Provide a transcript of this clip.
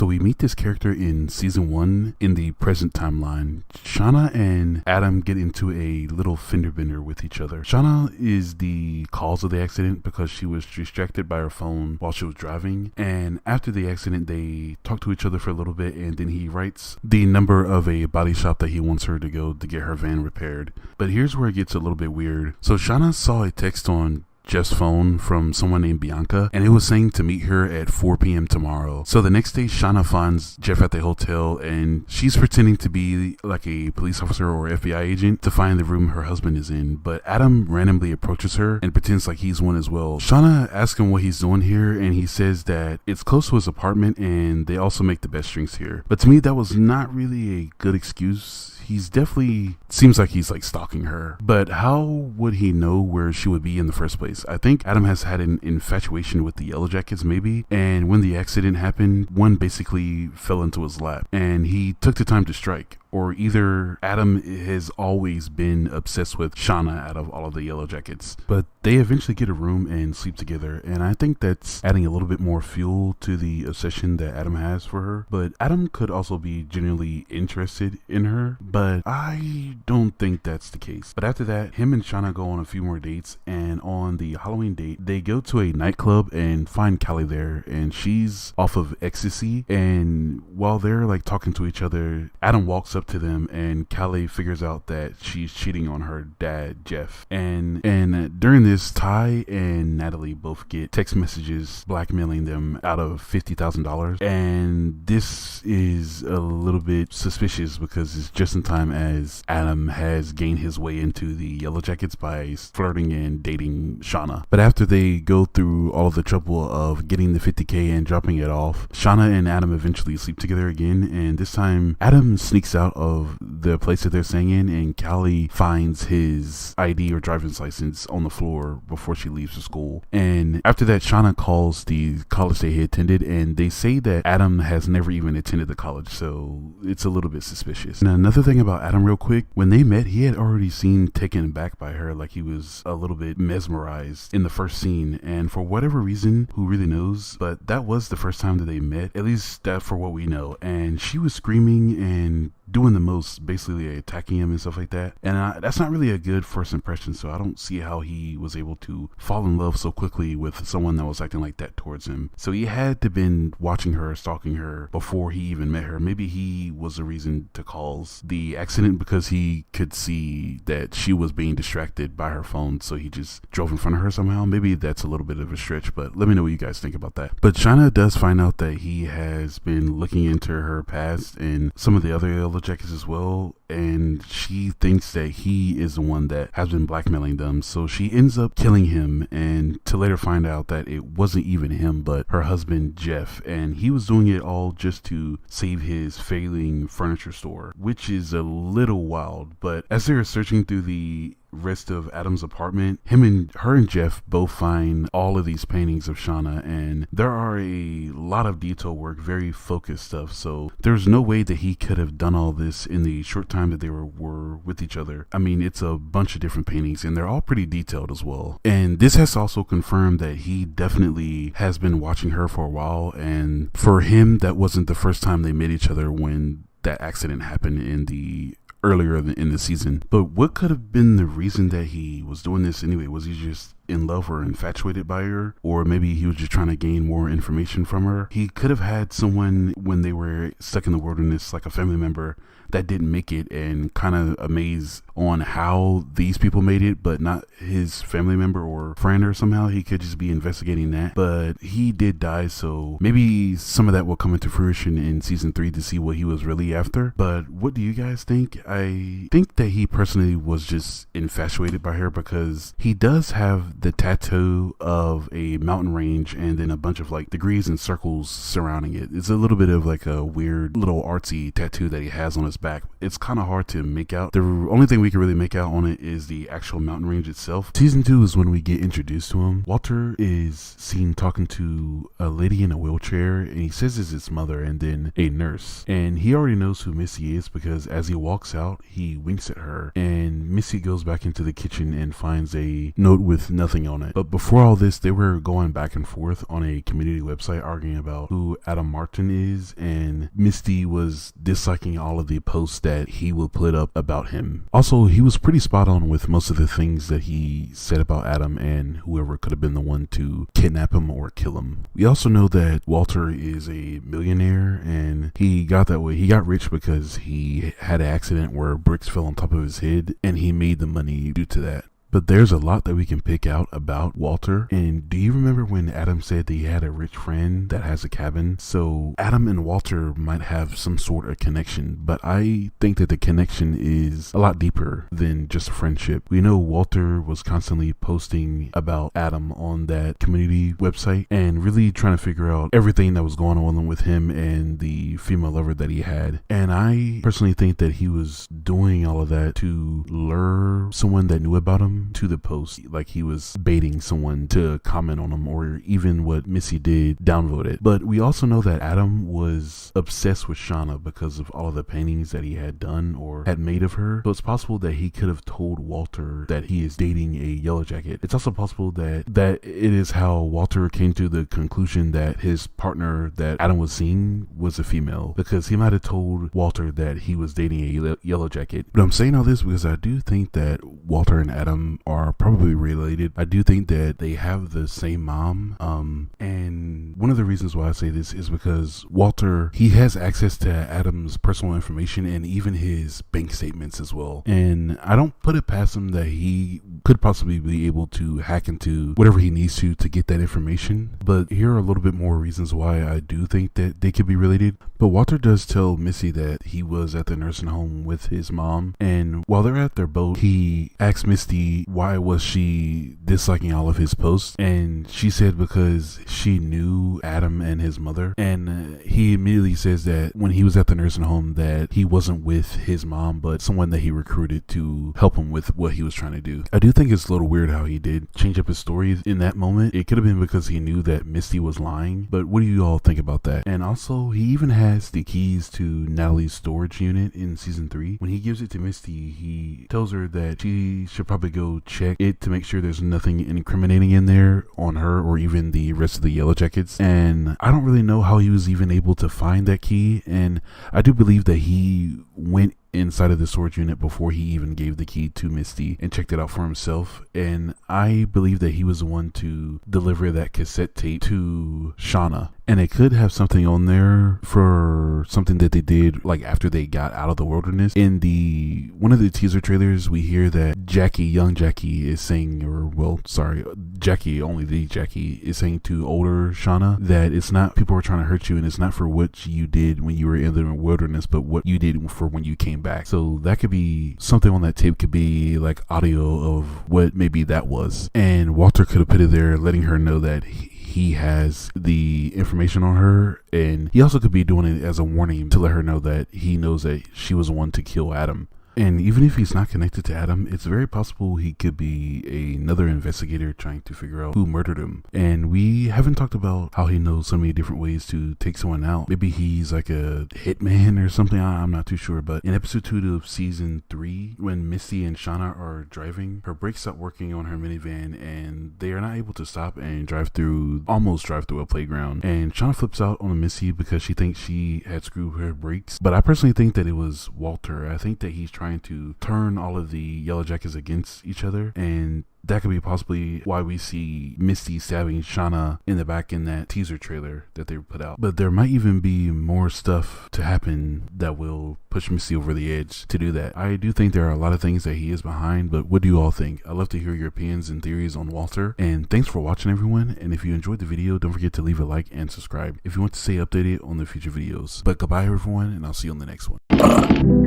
So we meet this character in season 1 in the present timeline. Shauna and Adam get into a little fender bender with each other. Shauna is the cause of the accident because she was distracted by her phone while she was driving, and after the accident they talk to each other for a little bit, and then he writes the number of a body shop that he wants her to go to get her van repaired. But here's where it gets a little bit weird. So Shauna saw a text on Jeff's phone from someone named Bianca, and it was saying to meet her at 4 p.m. tomorrow. So the next day, Shauna finds Jeff at the hotel, and she's pretending to be like a police officer or FBI agent to find the room her husband is in. But Adam randomly approaches her and pretends like he's one as well. Shauna asks him what he's doing here, and he says that it's close to his apartment and they also make the best drinks here. But to me, that was not really a good excuse. He's definitely seems like he's like stalking her, but how would he know where she would be in the first place? I think Adam has had an infatuation with the Yellowjackets maybe, and when the accident happened, one basically fell into his lap and he took the time to strike. Or either Adam has always been obsessed with Shauna out of all of the Yellowjackets. But they eventually get a room and sleep together, and I think that's adding a little bit more fuel to the obsession that Adam has for her. But Adam could also be genuinely interested in her, but I don't think that's the case. But after that, him and Shauna go on a few more dates, and on the Halloween date, they go to a nightclub and find Callie there, and she's off of ecstasy. And while they're like talking to each other, Adam walks up to them, and Callie figures out that she's cheating on her dad, Jeff. And during this, Ty and Natalie both get text messages blackmailing them out of $50,000. And this is a little bit suspicious because it's just in time as Adam has gained his way into the Yellowjackets by flirting and dating Shauna. But after they go through all of the trouble of getting the $50K and dropping it off, Shauna and Adam eventually sleep together again, and this time Adam sneaks out of the place that they're staying in, and Callie finds his ID or driver's license on the floor before she leaves for school. And after that, Shauna calls the college that he attended, and they say that Adam has never even attended the college, so it's a little bit suspicious. Now, another thing about Adam real quick, when they met, he had already seemed taken back by her, like he was a little bit mesmerized in the first scene, and for whatever reason, who really knows, but that was the first time that they met, at least that for what we know. And she was screaming and doing the most, basically attacking him and stuff like that, and that's not really a good first impression, so I don't see how he was able to fall in love so quickly with someone that was acting like that towards him. So he had to been watching her, stalking her before he even met her. Maybe he was the reason to cause the accident because he could see that she was being distracted by her phone, so he just drove in front of her somehow. Maybe that's a little bit of a stretch, but let me know what you guys think about that. But Shauna does find out that he has been looking into her past and some of the other Yellowjackets as well, and she thinks that he is the one that has been blackmailing them, so she ends up killing him, and to later find out that it wasn't even him but her husband Jeff, and he was doing it all just to save his failing furniture store, which is a little wild. But as they're searching through the rest of Adam's apartment, her and Jeff both find all of these paintings of Shauna, and there are a lot of detail work, very focused stuff, so there's no way that he could have done all this in the short time that they were with each other. I mean, it's a bunch of different paintings and they're all pretty detailed as well, and this has also confirmed that he definitely has been watching her for a while, and for him that wasn't the first time they met each other when that accident happened earlier in the season. But what could have been the reason that he was doing this anyway? Was he just in love or infatuated by her? Or maybe he was just trying to gain more information from her? He could have had someone when they were stuck in the wilderness, like a family member that didn't make it, and kind of amazed on how these people made it, but not his family member or friend, or somehow he could just be investigating that. But he did die, so maybe some of that will come into fruition in season 3 to see what he was really after. But what do you guys think? I think that he personally was just infatuated by her because he does have the tattoo of a mountain range and then a bunch of like degrees and circles surrounding it. It's a little bit of like a weird little artsy tattoo that he has on his back. It's kind of hard to make out. The only thing we can really make out on it is the actual mountain range itself. Season 2 is when we get introduced to him. Walter is seen talking to a lady in a wheelchair, and he says it's his mother and then a nurse, and he already knows who Missy is because as he walks out he winks at her, and Missy goes back into the kitchen and finds a note with nothing nothing on it. But before all this, they were going back and forth on a community website arguing about who Adam Martin is, and Misty was disliking all of the posts that he would put up about him. Also, he was pretty spot on with most of the things that he said about Adam and whoever could have been the one to kidnap him or kill him. We also know that Walter is a millionaire, and he got that way. He got rich because he had an accident where bricks fell on top of his head, and he made the money due to that. But there's a lot that we can pick out about Walter. And do you remember when Adam said that he had a rich friend that has a cabin? So Adam and Walter might have some sort of connection, but I think that the connection is a lot deeper than just a friendship. We know Walter was constantly posting about Adam on that community website and really trying to figure out everything that was going on with him and the female lover that he had. And I personally think that he was doing all of that to lure someone that knew about him to the post, like he was baiting someone to comment on him, or even what Missy did, downvote it. But we also know that Adam was obsessed with Shauna because of all of the paintings that he had done or had made of her. So it's possible that he could have told Walter that he is dating a Yellowjacket. It's also possible that it is how Walter came to the conclusion that his partner that Adam was seeing was a female, because he might have told Walter that he was dating a Yellowjacket. But I'm saying all this because I do think that Walter and Adam are probably related. I do think that they have the same mom. And one of the reasons why I say this is because Walter, he has access to Adam's personal information and even his bank statements as well. And I don't put it past him that he could possibly be able to hack into whatever he needs to get that information. But here are a little bit more reasons why I do think that they could be related. But Walter does tell Missy that he was at the nursing home with his mom, and while they're at their boat, he asks Misty why was she disliking all of his posts, and she said because she knew Adam and his mother. And he immediately says that when he was at the nursing home that he wasn't with his mom but someone that he recruited to help him with what he was trying to do. I do think it's a little weird how he did change up his story in that moment. It could have been because he knew that Misty was lying, but what do you all think about that? And also, he even has the keys to Natalie's storage unit in season 3. When he gives it to Misty, he tells her that she should probably go check it to make sure there's nothing incriminating in there on her or even the rest of the Yellowjackets. And I don't really know how he was even able to find that key, and I do believe that he went inside of the storage unit before he even gave the key to Misty and checked it out for himself. And I believe that he was the one to deliver that cassette tape to Shauna, and it could have something on there for something that they did like after they got out of the wilderness. In one of the teaser trailers, we hear that young Jackie is saying, Jackie, only the Jackie is saying to older Shauna that it's not people are trying to hurt you, and it's not for what you did when you were in the wilderness, but what you did for when you came back. So that could be something on that tape, could be like audio of what maybe that was, and Walter could have put it there letting her know that he has the information on her, and he also could be doing it as a warning to let her know that he knows that she was the one to kill Adam. And even if he's not connected to Adam, it's very possible he could be another investigator trying to figure out who murdered him. And we haven't talked about how he knows so many different ways to take someone out. Maybe he's like a hitman or something. I'm not too sure. But in episode 2 of season 3, when Misty and Shauna are driving, her brakes stop working on her minivan, and they are not able to stop and almost drive through a playground. And Shauna flips out on Misty because she thinks she had screwed her brakes. But I personally think that it was Walter. I think that he's trying to turn all of the Yellowjackets against each other, and that could be possibly why we see Misty stabbing Shauna in the back in that teaser trailer that they put out. But there might even be more stuff to happen that will push Misty over the edge to do that. I do think there are a lot of things that he is behind, but what do you all think? I'd love to hear your opinions and theories on Walter. And thanks for watching, everyone. And if you enjoyed the video, don't forget to leave a like and subscribe if you want to stay updated on the future videos. But goodbye, everyone, and I'll see you on the next one.